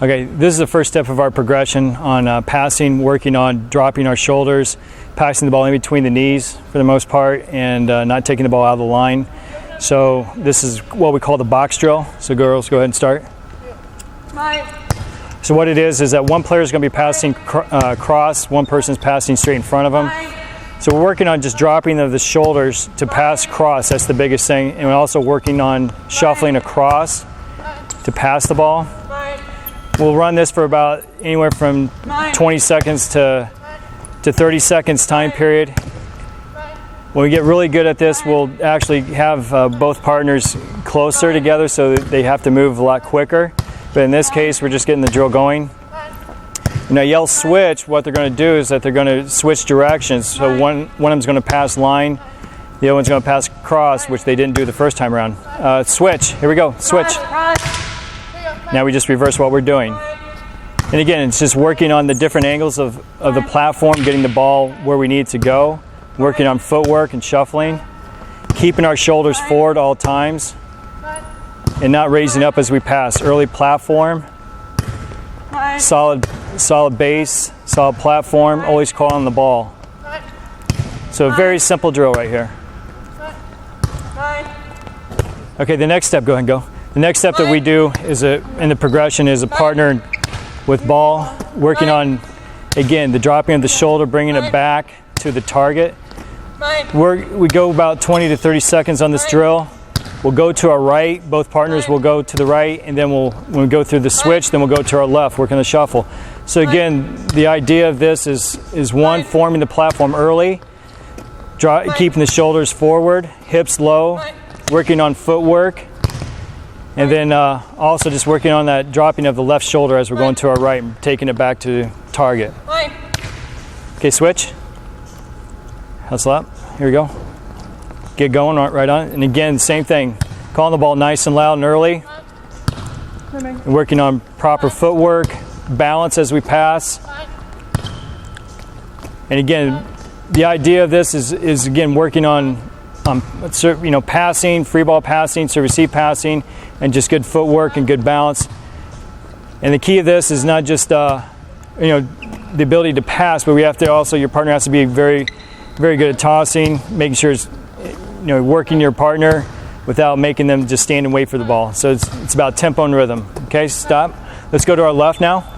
Okay, this is the first step of our progression on passing, working on dropping our shoulders, passing the ball in between the knees for the most part, and not taking the ball out of the line. So this is what we call the box drill. So girls, go ahead and start. So what it is that one player is going to be passing cross, one person is passing straight in front of them. So we're working on just dropping of the shoulders to pass cross. That's the biggest thing. And we're also working on shuffling across to pass the ball. We'll run this for about anywhere from 20 seconds to 30 seconds time period. When we get really good at this, we'll actually have both partners closer together so that they have to move a lot quicker. But in this case, we're just getting the drill going. When I yell switch, what they're going to do is that they're going to switch directions. So one of them is going to pass line, the other one's going to pass cross, which they didn't do the first time around. Switch. Here we go. Switch. Now we just reverse what we're doing. And again, it's just working on the different angles of the platform, getting the ball where we need to go, working on footwork and shuffling, keeping our shoulders forward all times, and not raising up as we pass. Early platform, solid base, solid platform, always calling the ball. So a very simple drill right here. Okay, the next step, go ahead and go. The next step that we do is in the progression is a partner with ball, working on, again, the dropping of the shoulder, bringing it back to the target. We go about 20 to 30 seconds on this drill. We'll go to our right, both partners will go to the right, and then when we go through the switch, then we'll go to our left, working the shuffle. So again, the idea of this is one, forming the platform early, keeping the shoulders forward, hips low, working on footwork, and then also just working on that dropping of the left shoulder as we're going to our right and taking it back to target. Okay, switch. Hustle up. Here we go. Get going right on. And again, same thing. Calling the ball nice and loud and early. And working on proper footwork, balance as we pass. And again, the idea of this is again working on passing, free ball passing, serve receive passing, and just good footwork and good balance. And the key of this is not just the ability to pass, but we have to also, your partner has to be very, very good at tossing, making sure it's working your partner without making them just stand and wait for the ball. So it's about tempo and rhythm. Okay, stop. Let's go to our left now.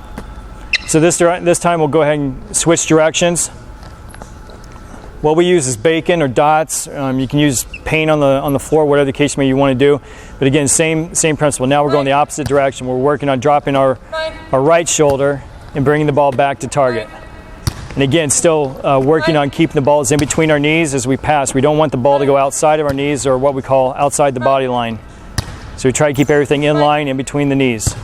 So this time we'll go ahead and switch directions. What we use is bacon or dots. You can use paint on the floor, whatever the case may you want to do. But again, same principle. Now we're going the opposite direction. We're working on dropping our right shoulder and bringing the ball back to target. And again, still working on keeping the balls in between our knees as we pass. We don't want the ball to go outside of our knees, or what we call outside the body line. So we try to keep everything in line in between the knees.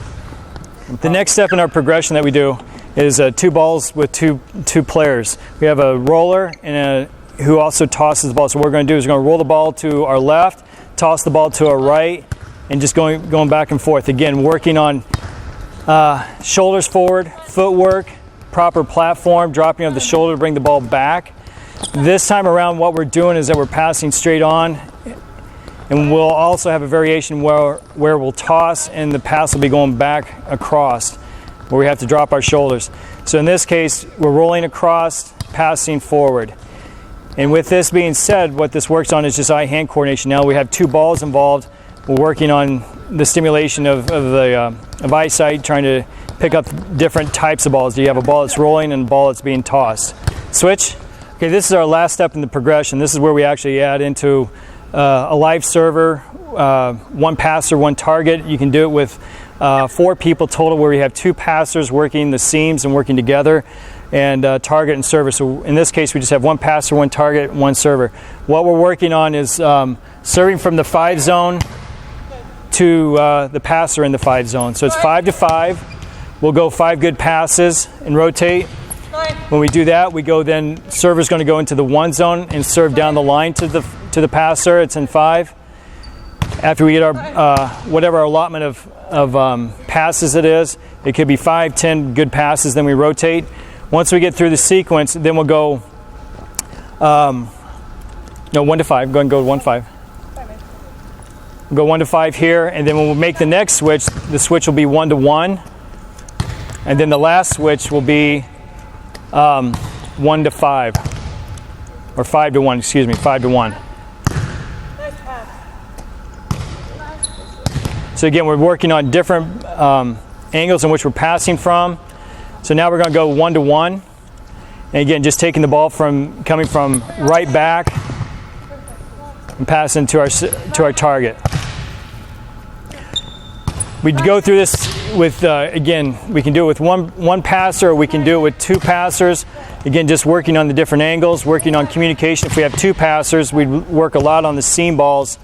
The next step in our progression that we do is two balls with two players. We have a roller and who also tosses the ball. So what we're going to do is we're going to roll the ball to our left, toss the ball to our right, and just going back and forth. Again, working on shoulders forward, footwork, proper platform, dropping of the shoulder to bring the ball back. This time around, what we're doing is that we're passing straight on, and we'll also have a variation where we'll toss and the pass will be going back across, where we have to drop our shoulders. So in this case, we're rolling across, passing forward. And with this being said, what this works on is just eye-hand coordination. Now we have two balls involved. We're working on the stimulation of eyesight, trying to pick up different types of balls. You have a ball that's rolling and a ball that's being tossed. Switch. Okay, this is our last step in the progression. This is where we actually add into a live server, one passer, one target. You can do it with 4 people total, where we have 2 passers working the seams and working together, and target and server. So in this case, we just have one passer, one target, one server. What we're working on is serving from the 5 zone to the passer in the 5 zone. So it's 5 to 5. We'll go 5 good passes and rotate. When we do that, we go then, server's going to go into the 1 zone and serve down the line to the passer. It's in 5. After we get our whatever our allotment of passes it is, it could be 5, 10 good passes, then we rotate. Once we get through the sequence, then we'll go 1 to 5. Go ahead and go 1 to 5. We'll go 1 to 5 here, and then when we make the next switch, the switch will be 1 to 1. And then the last switch will be 1 to 5. Or 5 to 1, excuse me, 5 to 1. So again, we're working on different angles in which we're passing from. So now we're going to go 1 to 1. And again, just taking the ball coming from right back and passing to our target. We go through this with, again, we can do it with one passer, or we can do it with 2 passers. Again, just working on the different angles, working on communication. If we have 2 passers, we work a lot on the seam balls,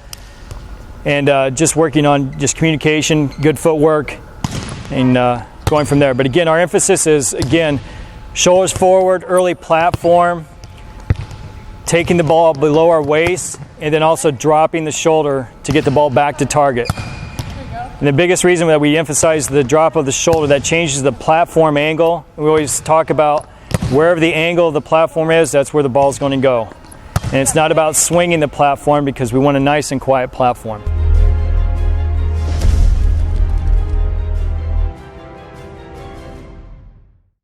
and just working on just communication, good footwork, and going from there. But again, our emphasis is, again, shoulders forward, early platform, taking the ball below our waist, and then also dropping the shoulder to get the ball back to target. And the biggest reason that we emphasize the drop of the shoulder, that changes the platform angle. We always talk about wherever the angle of the platform is, that's where the ball is going to go. And it's not about swinging the platform, because we want a nice and quiet platform.